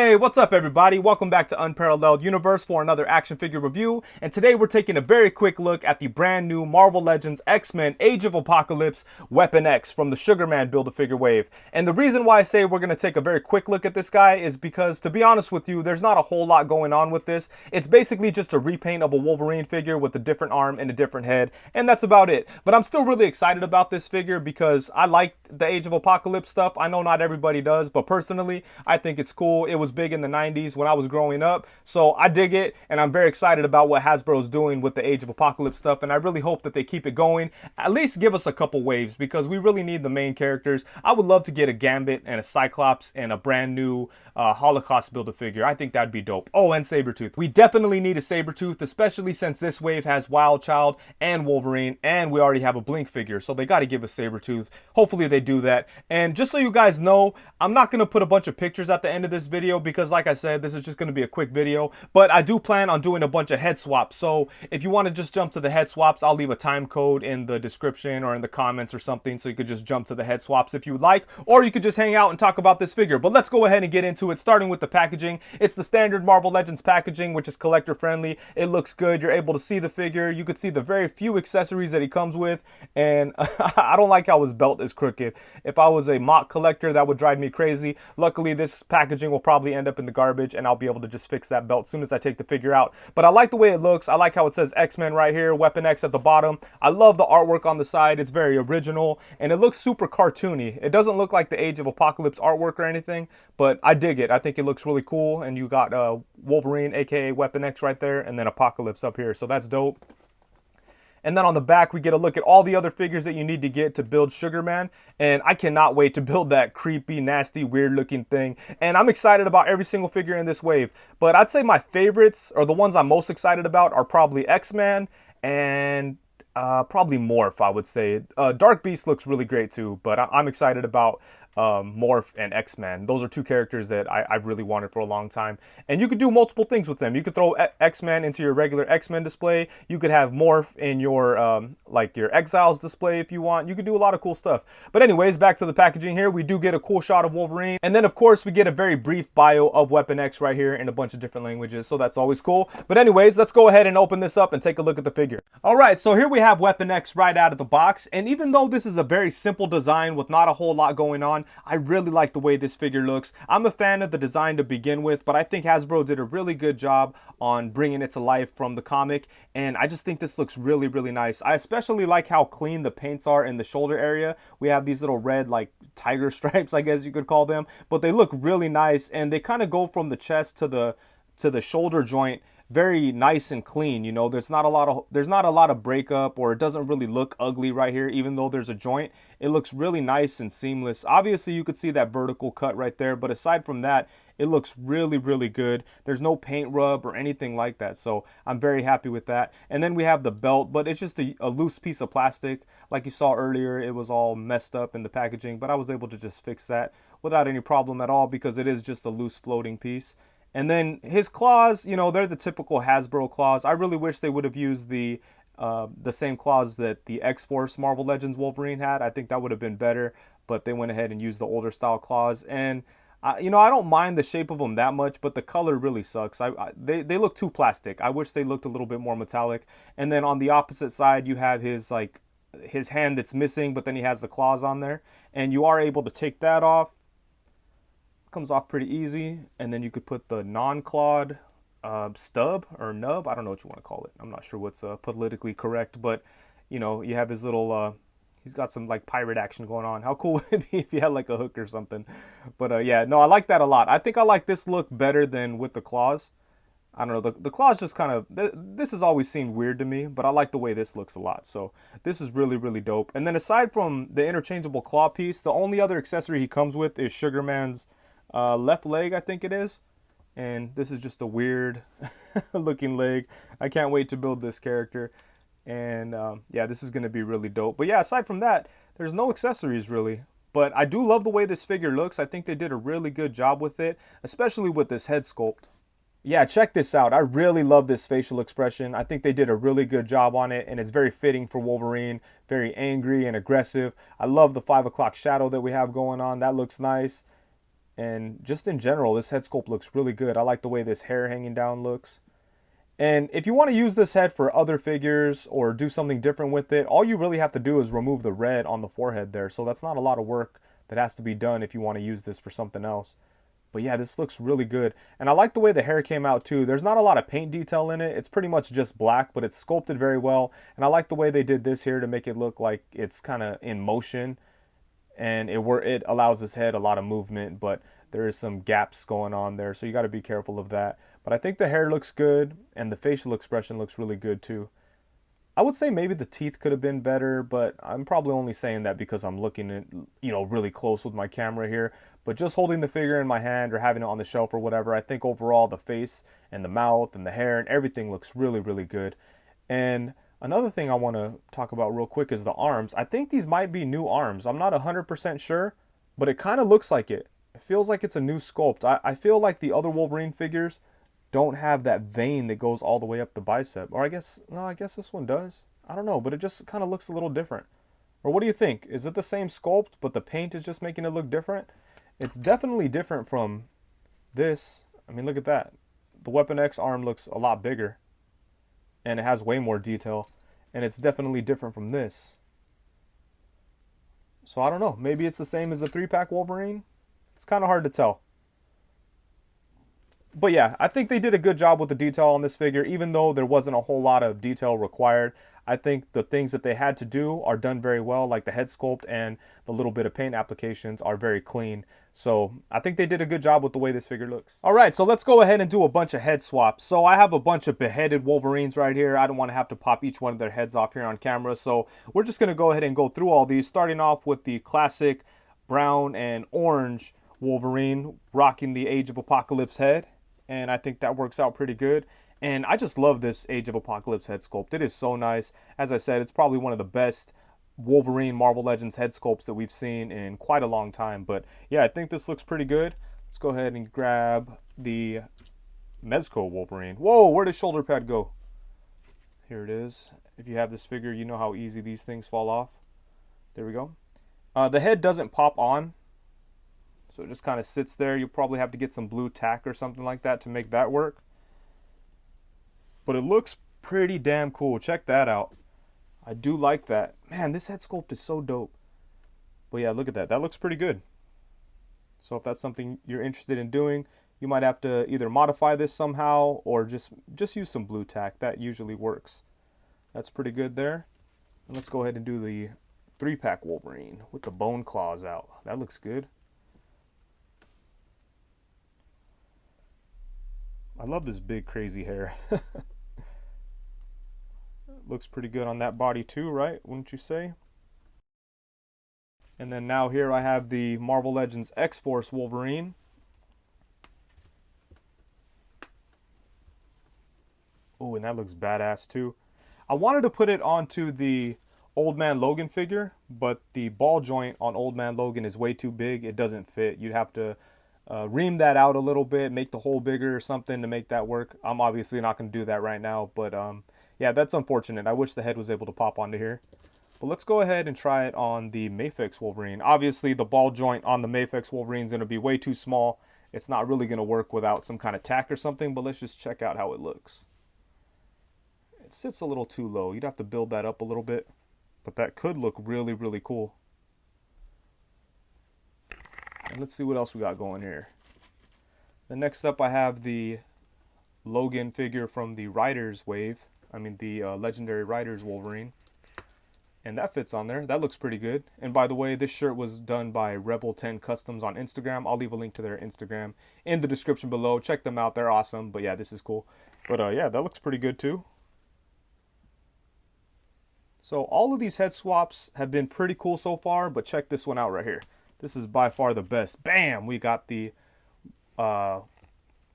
Hey, what's up everybody? Welcome back to Unparalleled Universe for another action figure review. And today we're taking a very quick look at the brand new Marvel Legends X-Men Age of Apocalypse Weapon X from the Sugarman Build-A-Figure wave. And the reason why I say we're going to take a very quick look at this guy is because, to be honest with you, there's not a whole lot going on with this. It's basically just a repaint of a Wolverine figure with a different arm and a different head, and that's about it. But I'm still really excited about this figure because I like the Age of Apocalypse stuff. I know not everybody does, but personally, I think it's cool. It was big in the 90s when I was growing up, so I dig it, and I'm very excited about what Hasbro's doing with the Age of Apocalypse stuff, and I really hope that they keep it going. At least give us a couple waves, because we really need the main characters. I would love to get a Gambit and a Cyclops and a brand new Holocaust Build-A-Figure. I think that'd be dope. Oh, and Sabretooth. We definitely need a Sabretooth, especially since this wave has Wild Child and Wolverine, and we already have a Blink figure, so they got to give us Sabretooth. Hopefully they do that. And just so you guys know, I'm not going to put a bunch of pictures at the end of this video because, like I said, this is just going to be a quick video, but I do plan on doing a bunch of head swaps. So if you want to just jump to the head swaps, I'll leave a time code in the description or in the comments or something, so you could just jump to the head swaps if you would like, or you could just hang out and talk about this figure. But let's go ahead and get into it, starting with the packaging. It's the standard Marvel Legends packaging, which is collector friendly. It looks good. You're able to see the figure. You could see the very few accessories that he comes with, and I don't like how his belt is crooked. If I was a mock collector, that would drive me crazy. Luckily, this packaging will probably end up in the garbage, and I'll be able to just fix that belt as soon as I take the figure out. But I like the way it looks. I like how it says X-Men right here, Weapon X at the bottom. I love the artwork on the side. It's very original, and it looks super cartoony. It doesn't look like the Age of Apocalypse artwork or anything, but I dig it. I think it looks really cool, and you got Wolverine, aka Weapon X right there, and then Apocalypse up here, so that's dope. And then on the back, we get a look at all the other figures that you need to get to build Sugarman. And I cannot wait to build that creepy, nasty, weird-looking thing. And I'm excited about every single figure in this wave. But I'd say my favorites, or the ones I'm most excited about, are probably X-Man and probably Morph, I would say. Dark Beast looks really great too, but I'm excited about Morph and X-Men. Those are two characters that I've really wanted for a long time. And you could do multiple things with them. You could throw X-Men into your regular X-Men display. You could have Morph in your like your Exiles display if you want. You could do a lot of cool stuff. But anyways, back to the packaging here. We do get a cool shot of Wolverine. And then of course we get a very brief bio of Weapon X right here in a bunch of different languages. So that's always cool. But anyways, let's go ahead and open this up and take a look at the figure. Alright, so here we have Weapon X right out of the box. And even though this is a very simple design with not a whole lot going on, I really like the way this figure looks. I'm a fan of the design to begin with, but I think Hasbro did a really good job on bringing it to life from the comic, and I just think this looks really, really nice. I especially like how clean the paints are in the shoulder area. We have these little red, like, tiger stripes, I guess you could call them, but they look really nice, and they kind of go from the chest to the shoulder joint very nice and clean. You know, there's not a lot of breakup, or it doesn't really look ugly right here. Even though there's a joint, it looks really nice and seamless. Obviously you could see that vertical cut right there, but aside from that, it looks really, really good. There's no paint rub or anything like that, so I'm very happy with that. And then we have the belt, but it's just a loose piece of plastic. Like you saw earlier, it was all messed up in the packaging, but I was able to just fix that without any problem at all, because it is just a loose floating piece. And then his claws, you know, they're the typical Hasbro claws. I really wish they would have used the same claws that the X-Force Marvel Legends Wolverine had. I think that would have been better, but they went ahead and used the older style claws. And, you know, I don't mind the shape of them that much, but the color really sucks. They look too plastic. I wish they looked a little bit more metallic. And then on the opposite side, you have his, like, his hand that's missing, but then he has the claws on there. And you are able to take that off. Comes off pretty easy, and then you could put the non-clawed stub or nub. I don't know what you want to call it. I'm not sure what's politically correct, but you know, you have his little he's got some like pirate action going on. How cool would it be if you had like a hook or something? But yeah, no, I like that a lot. I think I like this look better than with the claws. I don't know, the claws just kind of, this has always seemed weird to me, but I like the way this looks a lot. So this is really, really dope. And then aside from the interchangeable claw piece, the only other accessory he comes with is Sugarman's left leg, I think it is. And this is just a weird looking leg. I can't wait to build this character. And yeah, this is going to be really dope. But yeah, aside from that, there's no accessories really. But I do love the way this figure looks. I think they did a really good job with it, especially with this head sculpt. Yeah, check this out. I really love this facial expression. I think they did a really good job on it, and it's very fitting for Wolverine. Very angry and aggressive. I love the 5 o'clock shadow that we have going on. That looks nice. And just in general, this head sculpt looks really good. I like the way this hair hanging down looks. And if you want to use this head for other figures or do something different with it, all you really have to do is remove the red on the forehead there. So that's not a lot of work that has to be done if you want to use this for something else. But yeah, this looks really good. And I like the way the hair came out too. There's not a lot of paint detail in it. It's pretty much just black, but it's sculpted very well. And I like the way they did this here to make it look like it's kind of in motion. And it allows his head a lot of movement, but there is some gaps going on there. So you got to be careful of that. But I think the hair looks good and the facial expression looks really good too. I would say maybe the teeth could have been better, but I'm probably only saying that because I'm looking at, really close with my camera here. But just holding the figure in my hand or having it on the shelf or whatever, I think overall the face and the mouth and the hair and everything looks really, really good. And another thing I want to talk about real quick is the arms. I think these might be new arms. I'm not 100% sure, but it kind of looks like it. It feels like it's a new sculpt. I feel like the other Wolverine figures don't have that vein that goes all the way up the bicep. Or I guess this one does. I don't know, but it just kind of looks a little different. Or what do you think? Is it the same sculpt, but the paint is just making it look different? It's definitely different from this. I mean, look at that. The Weapon X arm looks a lot bigger. And it has way more detail. And it's definitely different from this. So I don't know. Maybe it's the same as the 3-pack Wolverine? It's kind of hard to tell. But yeah, I think they did a good job with the detail on this figure, even though there wasn't a whole lot of detail required. I think the things that they had to do are done very well, like the head sculpt and the little bit of paint applications are very clean. So I think they did a good job with the way this figure looks. All right, so let's go ahead and do a bunch of head swaps. So I have a bunch of beheaded Wolverines right here. I don't want to have to pop each one of their heads off here on camera. So we're just going to go ahead and go through all these, starting off with the classic brown and orange Wolverine rocking the Age of Apocalypse head. And I think that works out pretty good. And I just love this Age of Apocalypse head sculpt. It is so nice. As I said, it's probably one of the best Wolverine Marvel Legends head sculpts that we've seen in quite a long time. But yeah, I think this looks pretty good. Let's go ahead and grab the Mezco Wolverine. Whoa, where does shoulder pad go? Here it is. If you have this figure, you know how easy these things fall off. There we go. The head doesn't pop on. So it just kind of sits there. You'll probably have to get some blue tack or something like that to make that work. But it looks pretty damn cool. Check that out. I do like that. Man, this head sculpt is so dope. But yeah, look at that. That looks pretty good. So if that's something you're interested in doing, you might have to either modify this somehow or just use some blue tack. That usually works. That's pretty good there. And let's go ahead and do the 3-pack Wolverine with the bone claws out. That looks good. I love this big crazy hair. Looks pretty good on that body too, right? Wouldn't you say? And then now here I have the Marvel Legends X-Force Wolverine. Oh, and that looks badass too. I wanted to put it onto the Old Man Logan figure, but the ball joint on Old Man Logan is way too big. It doesn't fit. You'd have to ream that out a little bit, make the hole bigger or something to make that work. I'm obviously not going to do that right now, but yeah, that's unfortunate. I wish the head was able to pop onto here. But let's go ahead and try it on the Mafex Wolverine. Obviously, the ball joint on the Mafex Wolverine is going to be way too small. It's not really going to work without some kind of tack or something, but let's just check out how it looks. It sits a little too low. You'd have to build that up a little bit, but that could look really, really cool. And let's see what else we got going here. Then next up I have the Logan figure from the Riders wave. I mean the Legendary Riders Wolverine. And that fits on there. That looks pretty good. And by the way, this shirt was done by Rebel 10 Customs on Instagram. I'll leave a link to their Instagram in the description below. Check them out. They're awesome. But yeah, this is cool. But yeah, that looks pretty good too. So all of these head swaps have been pretty cool so far. But check this one out right here. This is by far the best. Bam! We got the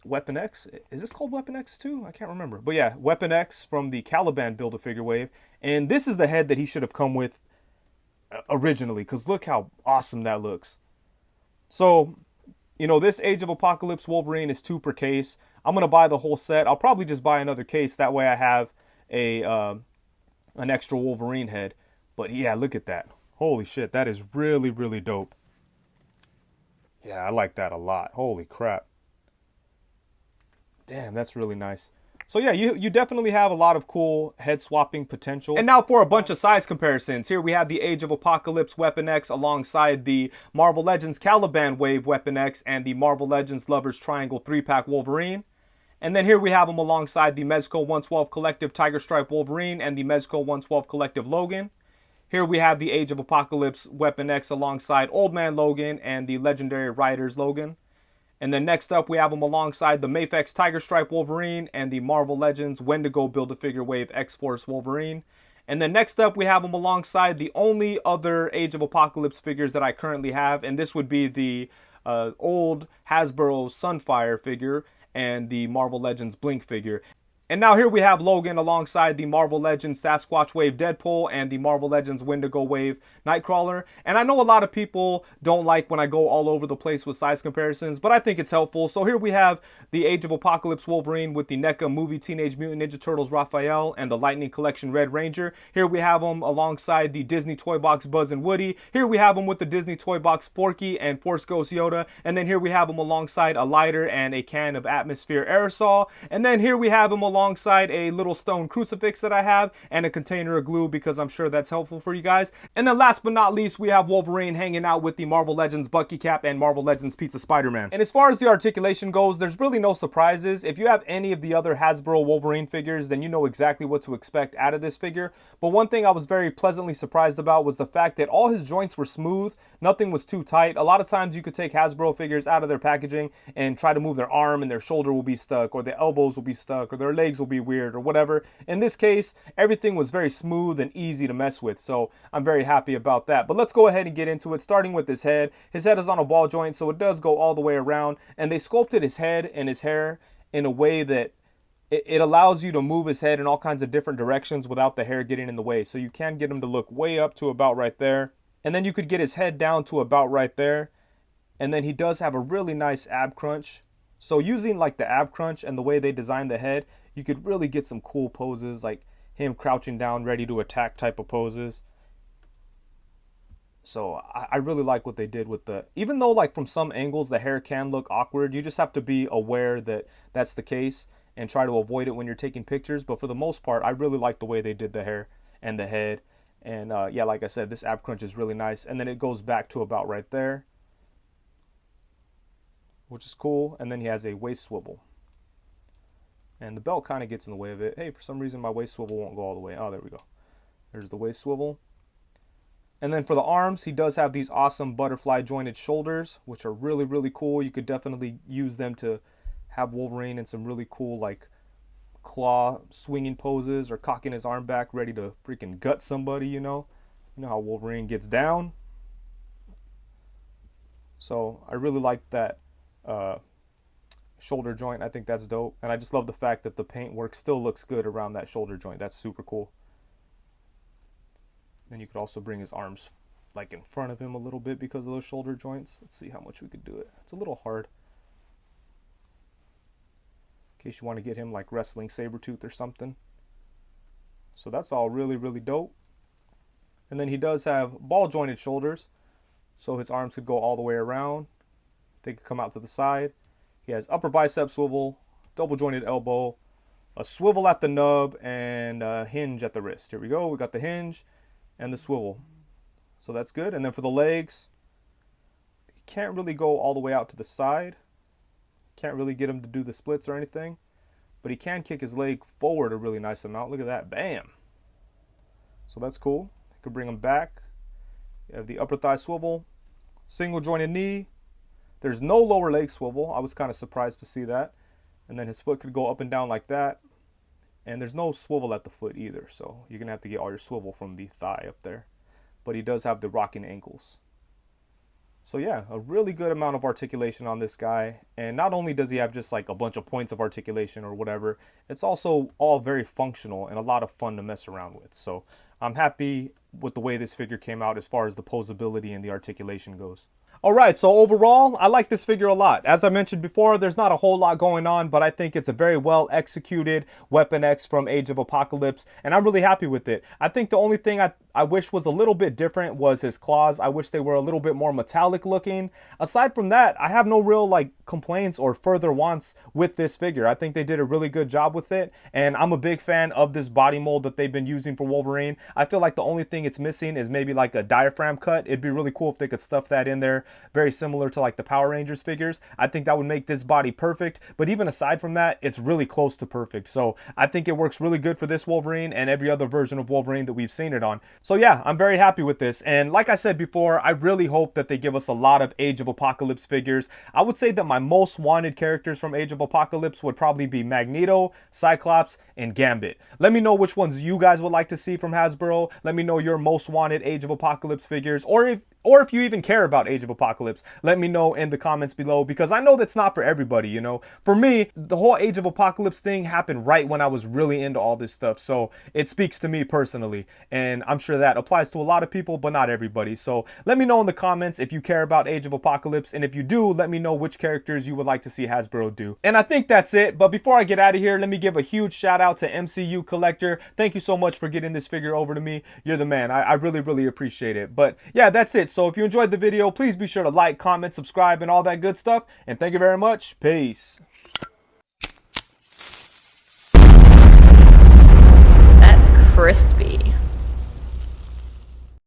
Weapon X. Is this called Weapon X too? I can't remember. But yeah, Weapon X from the Caliban Build-A-Figure wave. And this is the head that he should have come with originally. Because look how awesome that looks. So, you know, this Age of Apocalypse Wolverine is 2 per case. I'm going to buy the whole set. I'll probably just buy another case. That way I have a an extra Wolverine head. But yeah, look at that. Holy shit, that is really, really dope. Yeah, I like that a lot. Holy crap. Damn, that's really nice. So yeah, you definitely have a lot of cool head swapping potential. And now for a bunch of size comparisons. Here we have the Age of Apocalypse Weapon X alongside the Marvel Legends Caliban Wave Weapon X and the Marvel Legends Lovers Triangle 3-pack Wolverine. And then here we have them alongside the Mezco 112 Collective Tiger Stripe Wolverine and the Mezco 112 Collective Logan. Here we have the Age of Apocalypse Weapon X alongside Old Man Logan and the Legendary Riders Logan. And then next up, we have them alongside the Mafex Tiger Stripe Wolverine and the Marvel Legends Wendigo Build-A-Figure Wave X-Force Wolverine. And then next up, we have them alongside the only other Age of Apocalypse figures that I currently have. And this would be the old Hasbro Sunfire figure and the Marvel Legends Blink figure. And now here we have Logan alongside the Marvel Legends Sasquatch Wave Deadpool and the Marvel Legends Wendigo Wave Nightcrawler. And I know a lot of people don't like when I go all over the place with size comparisons, but I think it's helpful. So here we have the Age of Apocalypse Wolverine with the NECA Movie Teenage Mutant Ninja Turtles Raphael and the Lightning Collection Red Ranger. Here we have them alongside the Disney Toy Box Buzz and Woody. Here we have them with the Disney Toy Box Forky and Force Ghost Yoda. And then here we have them alongside a lighter and a can of Atmosphere Aerosol. And then here we have them alongside a little stone crucifix that I have and a container of glue because I'm sure that's helpful for you guys. And then last but not least, we have Wolverine hanging out with the Marvel Legends Bucky Cap and Marvel Legends Pizza Spider-Man. And as far as the articulation goes, there's really no surprises. If you have any of the other Hasbro Wolverine figures, then you know exactly what to expect out of this figure. But one thing I was very pleasantly surprised about was the fact that all his joints were smooth. Nothing was too tight. A lot of times you could take Hasbro figures out of their packaging and try to move their arm and their shoulder will be stuck, or their elbows will be stuck, or their legs will be weird or whatever. In this case, everything was very smooth and easy to mess with, so I'm very happy about that. But let's go ahead and get into it, starting with his head. His head is on a ball joint, so it does go all the way around, and they sculpted his head and his hair in a way that it allows you to move his head in all kinds of different directions without the hair getting in the way. So you can get him to look way up to about right there, and then you could get his head down to about right there, and then he does have a really nice ab crunch. So using like the ab crunch and the way they designed the head, you could really get some cool poses, like him crouching down ready to attack type of poses. So I really like what they did with the, even though like from some angles the hair can look awkward, you just have to be aware that that's the case and try to avoid it when you're taking pictures. But for the most part, I really like the way they did the hair and the head. And yeah, like I said, this ab crunch is really nice. And then it goes back to about right there, which is cool. And then he has a waist swivel. And the belt kind of gets in the way of it. Hey, for some reason my waist swivel won't go all the way. Oh, there we go. There's the waist swivel. And then for the arms, he does have these awesome butterfly jointed shoulders, which are really, really cool. You could definitely use them to have Wolverine in some really cool, like, claw swinging poses or cocking his arm back, ready to freaking gut somebody, you know? You know how Wolverine gets down? So I really like that shoulder joint. I think that's dope. And I just love the fact that the paint work still looks good around that shoulder joint. That's super cool. Then you could also bring his arms like in front of him a little bit because of those shoulder joints. Let's see how much we could do it. It's a little hard. In case you want to get him like wrestling Sabretooth or something. So that's all really, really dope. And then he does have ball jointed shoulders. So his arms could go all the way around. They could come out to the side. He has upper bicep swivel, double jointed elbow, a swivel at the nub, and a hinge at the wrist. Here we go. We got the hinge and the swivel. So that's good. And then for the legs, he can't really go all the way out to the side. Can't really get him to do the splits or anything. But he can kick his leg forward a really nice amount. Look at that. Bam. So that's cool. You could bring him back. You have the upper thigh swivel, single jointed knee. There's no lower leg swivel. I was kind of surprised to see that. And then his foot could go up and down like that. And there's no swivel at the foot either. So you're going to have to get all your swivel from the thigh up there. But he does have the rocking ankles. So yeah, a really good amount of articulation on this guy. And not only does he have just like a bunch of points of articulation or whatever, it's also all very functional and a lot of fun to mess around with. So I'm happy with the way this figure came out as far as the posability and the articulation goes. All right, so overall, I like this figure a lot. As I mentioned before, there's not a whole lot going on, but I think it's a very well executed Weapon X from Age of Apocalypse, and I'm really happy with it. I think the only thing I wish was a little bit different was his claws. I wish they were a little bit more metallic looking. Aside from that, I have no real complaints or further wants with this figure. I think they did a really good job with it, and I'm a big fan of this body mold that they've been using for Wolverine. I feel like the only thing it's missing is maybe like a diaphragm cut. It'd be really cool if they could stuff that in there, very similar to like the Power Rangers figures. I think that would make this body perfect, but even aside from that, it's really close to perfect. So I think it works really good for this Wolverine and every other version of Wolverine that we've seen it on. So yeah, I'm very happy with this. And like I said before, I really hope that they give us a lot of Age of Apocalypse figures. I would say that my most wanted characters from Age of Apocalypse would probably be Magneto, Cyclops, and Gambit. Let me know which ones you guys would like to see from Hasbro. Let me know your most wanted Age of Apocalypse figures, or if you even care about Age of Apocalypse, let me know in the comments below, because I know that's not for everybody, you know. For me, the whole Age of Apocalypse thing happened right when I was really into all this stuff, so it speaks to me personally, and I'm sure that applies to a lot of people, but not everybody. So let me know in the comments if you care about Age of Apocalypse, and if you do, let me know which characters you would like to see Hasbro do. And I think that's it, but before I get out of here, let me give a huge shout out to MCU Collector. Thank you so much for getting this figure over to me. You're the man. I really appreciate it. But yeah, that's it. So if you enjoyed the video, please be sure to like, comment, subscribe, and all that good stuff. And thank you very much. Peace. That's crispy.